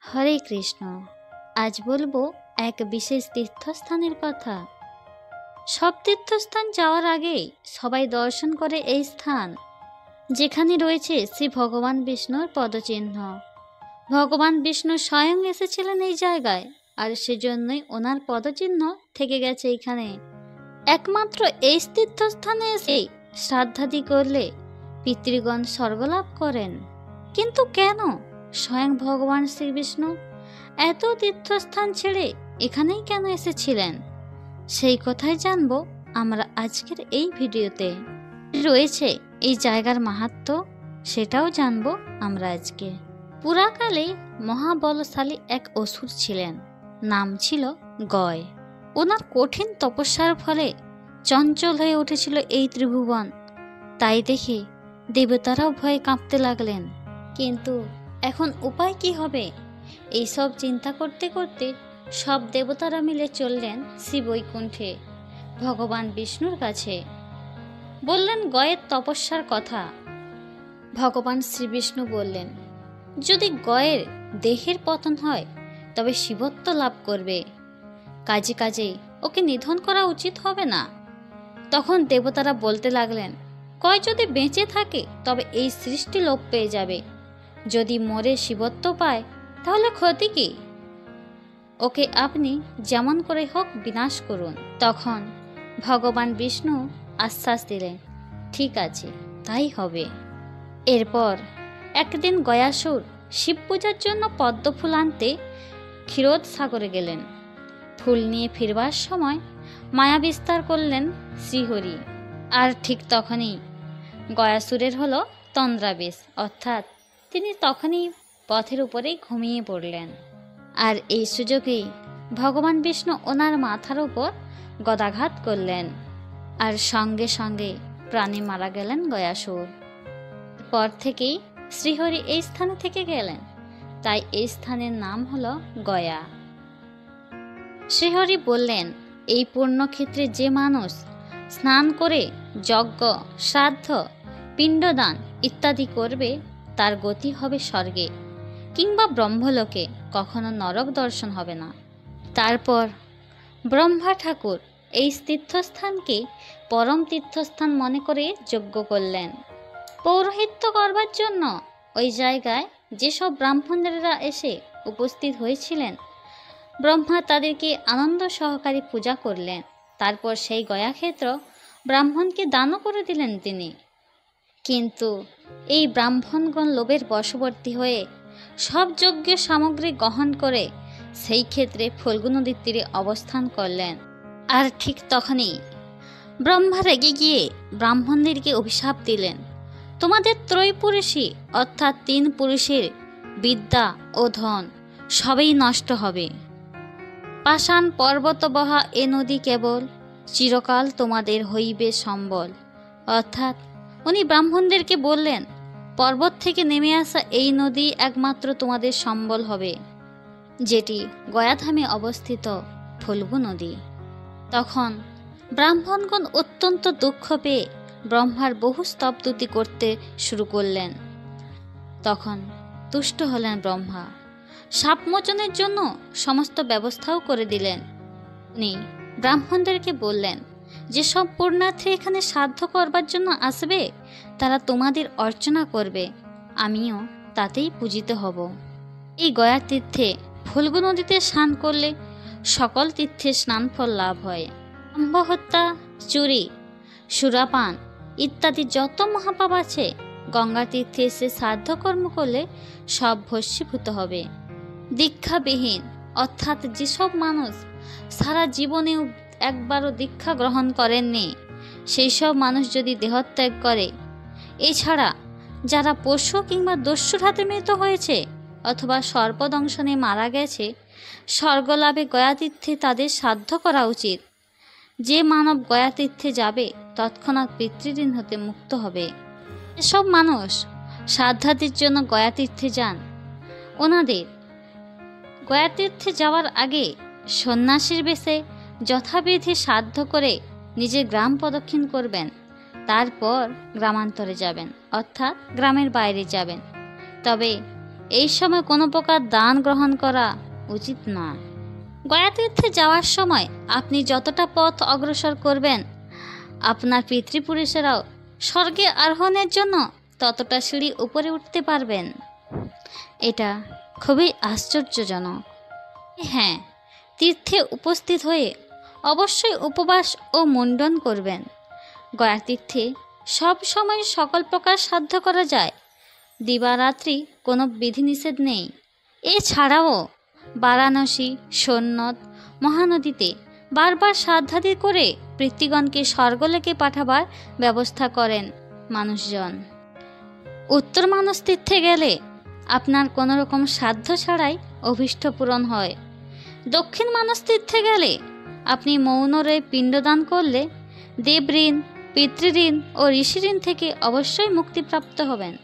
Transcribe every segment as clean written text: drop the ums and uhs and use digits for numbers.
হরে কৃষ্ণ। আজ বলবো এক বিশেষ তীর্থস্থানের কথা। সব তীর্থস্থান যাওয়ার আগে সবাই দর্শন করে এই স্থান, যেখানে রয়েছে শ্রী ভগবান বিষ্ণুর পদচিহ্ন। ভগবান বিষ্ণু স্বয়ং এসেছিলেন এই জায়গায়, আর সেজন্যই ওনার পদচিহ্ন থেকে গেছে এখানে। একমাত্র এই তীর্থস্থানে এসে শ্রাদ্ধাদি করলে পিতৃগণ স্বর্গলাভ করেন। কিন্তু কেন স্বয়ং ভগবান শ্রীবিষ্ণু এত তীর্থস্থান ছেড়ে এখানেই কেন এসেছিলেন, সেই কথাই জানবো আমরা আজকের এই ভিডিওতে। রয়েছে এই জায়গার মাহাত্ম্য, সেটাও জানবো আমরা আজকে। পুরাকালে মহাবলশালী এক অসুর ছিলেন, নাম ছিল গয়। ওনার কঠিন তপস্যার ফলে চঞ্চল হয়ে উঠেছিল এই ত্রিভুবন। তাই দেখে দেবতারাও ভয়ে কাঁপতে লাগলেন। কিন্তু এখন উপায় কি হবে, এইসব চিন্তা করতে করতে সব দেবতারা মিলে চললেন শ্রীবৈকুণ্ঠে ভগবান বিষ্ণুর কাছে। বললেন গয়ের তপস্যার কথা। ভগবান শ্রীবিষ্ণু বললেন, যদি গয়ের দেহের পতন হয় তবে শিবত্ব লাভ করবে, কাজে কাজে ওকে নিধন করা উচিত হবে না। তখন দেবতারা বলতে লাগলেন, গয় যদি বেঁচে থাকে তবে এই সৃষ্টি লোপ পেয়ে যাবে, যদি মরে শিবত্ব পায় তাহলে ক্ষতি কি? ওকে আপনি যেমন করে হোক বিনাশ করুন। তখন ভগবান বিষ্ণু আশ্বাস দিলেন, ঠিক আছে, তাই হবে। এরপর একদিন গয়াসুর শিব পূজার জন্য পদ্ম ফুল আনতে ক্ষীরোদ সাগরে গেলেন। ফুল নিয়ে ফিরবার সময় মায়া বিস্তার করলেন শ্রীহরি। আর ঠিক তখনই গয়াসুরের হলো তন্দ্রাবেশ, অর্থাৎ তিনি তখনই পথের উপরেই ঘুমিয়ে পড়লেন। আর এই সুযোগেই ভগবান বিষ্ণু ওনার মাথার উপর গদাঘাত করলেন, আর সঙ্গে সঙ্গে প্রাণে মারা গেলেন গয়াসুর। পর থেকেই শ্রীহরি এই স্থানে থেকে গেলেন, তাই এই স্থানের নাম হলো গয়া। শ্রীহরি বললেন, এই পুণ্যক্ষেত্রে যে মানুষ স্নান করে যজ্ঞ, শ্রাদ্ধ, পিণ্ডদান ইত্যাদি করবে তার গতি হবে স্বর্গে কিংবা ব্রহ্মলোকে, কখনো নরক দর্শন হবে না। তারপর ব্রহ্মা ঠাকুর এই তীর্থস্থানকে পরম তীর্থস্থান মনে করে যজ্ঞ করলেন। পৌরোহিত্য করবার জন্য ওই জায়গায় যেসব ব্রাহ্মণেরা এসে উপস্থিত হয়েছিলেন, ব্রহ্মা তাদেরকে আনন্দ সহকারে পূজা করলেন। তারপর সেই গয়াক্ষেত্র ব্রাহ্মণকে দানও করে দিলেন তিনি। কিন্তু এই ব্রাহ্মণগণ লোভের বশবর্তী হয়ে সব যজ্ঞ সামগ্রী গ্রহণ করে সেই ক্ষেত্রে ফল্গু নদীর তীরে অবস্থান করলেন। আর ঠিক তখনই ব্রহ্মা রেগে গিয়ে ব্রাহ্মণদেরকে অভিশাপ দিলেন, তোমাদের ত্রৈপুরুষী অর্থাৎ 3 পুরুষের বিদ্যা ও ধন সবই নষ্ট হবে। পাষাণ পর্বত বহা এ নদী কেবল চিরকাল তোমাদের হইবে সম্বল। অর্থাৎ উনি ব্রাহ্মণদেরকে বললেন, পর্বত থেকে নেমে আসা এই নদী একমাত্র তোমাদের সম্বল হবে, যেটি গয়াধামে অবস্থিত ফল্গু নদী। তখন ব্রাহ্মণগণ অত্যন্ত দুঃখ পেয়ে ব্রহ্মার বহু স্তবস্তুতি করতে শুরু করলেন। তখন তুষ্ট হলেন ব্রহ্মা, শাপমোচনের জন্য সমস্ত ব্যবস্থাও করে দিলেন। উনি ব্রাহ্মণদেরকে বললেন, যেসব পুণ্যার্থী এখানে শ্রাদ্ধ করবার জন্য আসবে তারা তোমাদের অর্চনা করবে, আমিও তাতেই পূজিত হব। এই গয়া তীর্থে ফল্গু নদীতে স্নান করলে সকল তীর্থে স্নানফল লাভ হয়। ব্রহ্মহত্যা, চুরি, সুরাপান ইত্যাদি যত মহাপাপ আছে গঙ্গা তীর্থে এসে শ্রাদ্ধ কর্ম করলে সব ভস্মীভূত হবে। দীক্ষাবিহীন অর্থাৎ যেসব মানুষ সারা জীবনেও একবারও দীক্ষা গ্রহণ করেননি, সেই সব মানুষ যদি দেহত্যাগ করে, এছাড়া যারা পশু কিংবা দস্যুর হাতে মৃত হয়েছে অথবা সর্পদংশনে মারা গেছে, স্বর্গলাভে গয়াতীর্থে তাদের শ্রাদ্ধ করা উচিত। যে মানব গয়াতীর্থে যাবে তৎক্ষণাৎ পিতৃঋণ হতে মুক্ত হবে। এসব মানুষ শ্রাদ্ধাদির জন্য গয়াতীর্থে যান, ওনাদের গয়াতীর্থে যাওয়ার আগে সন্ন্যাসীর বেশে যথাবিধি শ্রাদ্ধ করে নিজের গ্রাম প্রদক্ষিণ করবেন। তারপর গ্রামান্তরে যাবেন, অর্থাৎ গ্রামের বাইরে যাবেন। তবে এই সময় কোনো প্রকার দান গ্রহণ করা উচিত নয়। গয়াতীর্থে যাওয়ার সময় আপনি যতটা পথ অগ্রসর করবেন, আপনার পিতৃপুরুষেরাও স্বর্গে আরোহণের জন্য ততটা সিঁড়ি উপরে উঠতে পারবেন। এটা খুবই আশ্চর্যজনক। হ্যাঁ, তীর্থে উপস্থিত হয়ে অবশ্যই উপবাস ও মুন্ডন করবেন। গয়াতীর্থে সব সময় সকল প্রকার সাধ্য করা যায়, দিবারাত্রি কোনো বিধিনিষেধ নেই। এছাড়াও বারাণসী, সোমনাথ, মহানদীতে বারবার শ্রাদ্ধাদি করে পিতৃগণকে স্বর্গলোকে পাঠাবার ব্যবস্থা করেন মানুষজন। উত্তর মানস তীর্থে গেলে আপনার কোনো রকম সাধ্য ছাড়াই অভীষ্ট পূরণ হয়। দক্ষিণ মানস তীর্থে গেলে আপনি মৌনরে পিণ্ডদান করলে দেবঋণ, পিতৃঋণ ও ঋষিঋণ থেকে অবশ্যই মুক্তিপ্রাপ্ত হবেন।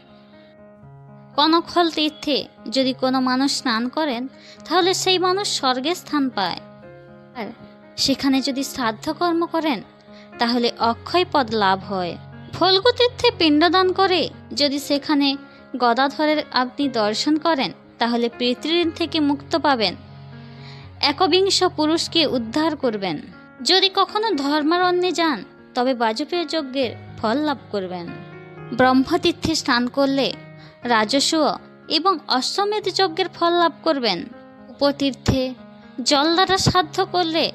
কনকখল তীর্থে যদি কোনো মানুষ স্নান করেন, তাহলে সেই মানুষ স্বর্গে স্থান পায়। আর সেখানে যদি শ্রাদ্ধ কর্ম করেন, তাহলে অক্ষয় পদ লাভ হয়। ফল্গু তীর্থে পিণ্ডদান করে যদি সেখানে গদাধরের আপনি দর্শন করেন, তাহলে পিতৃঋণ থেকে মুক্ত পাবেন, একবিংশ পুরুষকে উদ্ধার করবেন। যদি কখনো ধর্মারণ্যে যান, তবে বাজপেয় যজ্ঞের ফল লাভ করবেন। ব্রহ্মতীর্থে স্নান করলে রাজস্ব এবং অশ্বমেধ যজ্ঞের ফল লাভ করবেন। উপতীর্থে জল দ্বারা সাধ্য করলে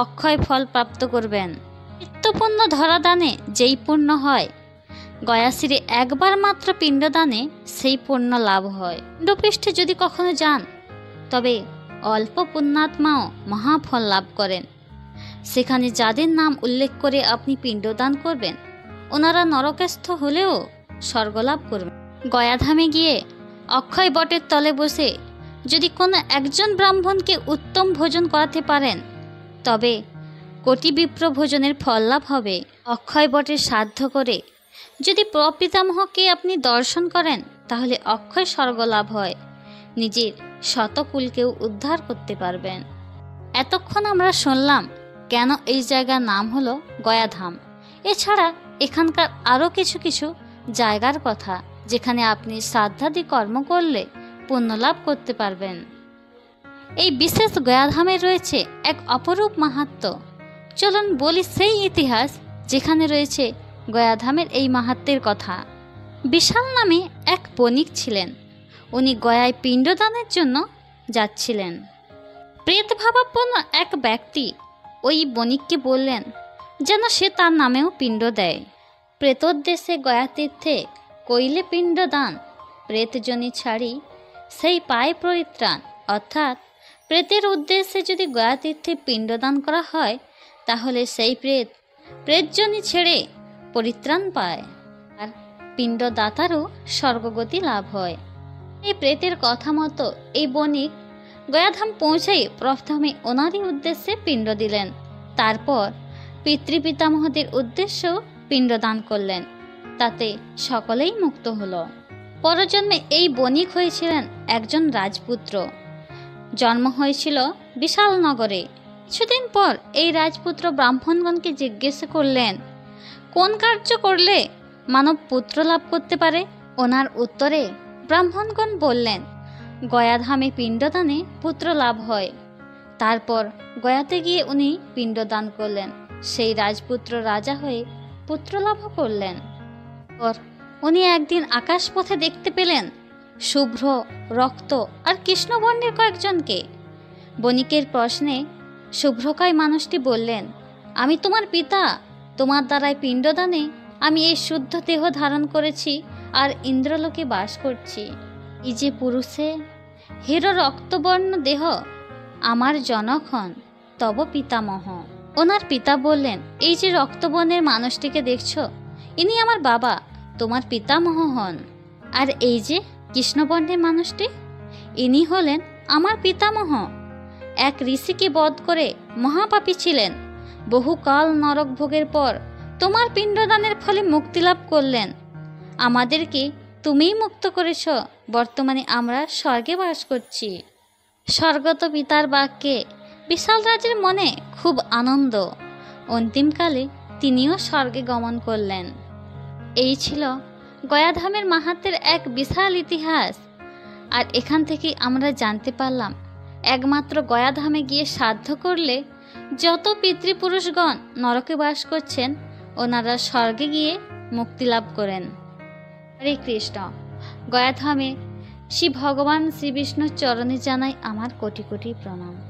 অক্ষয় ফল প্রাপ্ত করবেন। নিত্যপুণ্য ধরাদানে যেই পুণ্য হয়, গয়াশ্রীরে একবার মাত্র পিণ্ডদানে সেই পুণ্য লাভ হয়। পিণ্ডপৃষ্ঠে যদি কখনো যান, তবে অল্প পুণ্যাত্মাও মহাফল লাভ করেন। সেখানে যাদের নাম উল্লেখ করে আপনি পিণ্ডদান করবেন, ওনারা নরকস্থ হলেও স্বর্গলাভ করবেন। গয়াধামে গিয়ে অক্ষয় বটের তলে বসে যদি কোনো একজন ব্রাহ্মণকে উত্তম ভোজন করাতে পারেন, তবে কোটি বিপ্র ভোজনের ফল লাভ হবে। অক্ষয় বটের সাধ্য করে যদি প্রপিতামহকে আপনি দর্শন করেন, তাহলে অক্ষয় স্বর্গ লাভ হয়, নিজের শতকুলকেও উদ্ধার করতে পারবেন। এতক্ষণ আমরা শুনলাম কেন এই জায়গার নাম হলো গয়াধাম। এছাড়া এখানকার আরও কিছু কিছু জায়গার কথা, যেখানে আপনি শ্রাদ্ধাদি কর্ম করলে পুণ্য লাভ করতে পারবেন। এই বিশেষ গয়াধামে রয়েছে এক অপরূপ মাহাত্ম্য। চলুন বলি সেই ইতিহাস যেখানে রয়েছে গয়াধামের এই মাহাত্ম্যের কথা। বিশাল নামে এক বণিক ছিলেন। উনি গয়ায় পিণ্ডদানের জন্য যাচ্ছিলেন। প্রেতভাবাপন্ন এক ব্যক্তি ওই বণিককে বললেন যেন সে তার নামেও পিণ্ড দেয়। প্রেতোদ্দেশ্যে গয়াতীর্থে কইলে পিণ্ডদান, প্রেতজনি ছাড়ি সেই পায় পরিত্রাণ। অর্থাৎ প্রেতের উদ্দেশ্যে যদি গয়াতীর্থে পিণ্ডদান করা হয়, তাহলে সেই প্রেতজনি ছেড়ে পরিত্রাণ পায়, আর পিণ্ডদাতারও স্বর্গগতি লাভ হয়। এই প্রেতের কথা মতো এই বণিক গয়াধাম পৌঁছেই প্রথমে ওনারই উদ্দেশ্যে পিণ্ড দিলেন। তারপর পিতৃপিতামহদের উদ্দেশ্যেও পিণ্ডদান করলেন। তাতে সকলেই মুক্ত হলো। পরজন্মে এই বণিক হয়েছিলেন একজন রাজপুত্র। জন্ম হয়েছিল বিশাল নগরে। কিছুদিন পর এই রাজপুত্র ব্রাহ্মণগণকে জিজ্ঞেস করলেন, কোন কার্য করলে মানব পুত্র লাভ করতে পারে? ওনার উত্তরে ব্রাহ্মণগণ বললেন, গয়াধামে পিণ্ডদানে পুত্র লাভ হয়। তারপর গয়াতে গিয়ে উনি পিণ্ডদান করলেন। সেই রাজপুত্র রাজা হয়ে পুত্র লাভ করলেন। উনি একদিন আকাশপথে দেখতে পেলেন শুভ্র, রক্ত আর কৃষ্ণবর্ণের কয়েকজনকে। বণিকের প্রশ্নে শুভ্রকায় মানুষটি বললেন, আমি তোমার পিতা, তোমার দ্বারাই পিণ্ডদানে আমি এই শুদ্ধ দেহ ধারণ করেছি আর ইন্দ্রলোকে বাস করছি। এই যে পুরুষে হিরো রক্তবর্ণ দেহ, আমার জনক হন তব পিতামহ। ওনার পিতা বললেন, এই যে রক্তবর্ণের মানুষটিকে দেখছো, ইনি আমার বাবা, তোমার পিতামহ হন। আর এই যে কৃষ্ণবর্ণের মানুষটি, ইনি হলেন আমার পিতামহ। এক ঋষিকে বধ করে মহাপাপী ছিলেন। বহুকাল নরক ভোগের পর তোমার পিণ্ডদানের ফলে মুক্তি লাভ করলেন। আমাদেরকে তুমিই মুক্ত করেছ। বর্তমানে আমরা স্বর্গে বাস করছি। স্বর্গত পিতার বাক্যে বিশাল রাজের মনে খুব আনন্দ। অন্তিমকালে তিনিও স্বর্গে গমন করলেন। এই ছিল গয়াধামের মাহাত্ম্যের এক বিশাল ইতিহাস। আর এখান থেকেই আমরা জানতে পারলাম একমাত্র গয়াধামে গিয়ে শ্রাদ্ধ করলে যত পিতৃপুরুষগণ নরকে বাস করছেন ওনারা স্বর্গে গিয়ে মুক্তি লাভ করেন। হরে কৃষ্ণ। গয়াধামে শ্রী ভগবান শ্রী বিষ্ণুর চরণে জানাই আমার কোটি কোটি প্রণাম।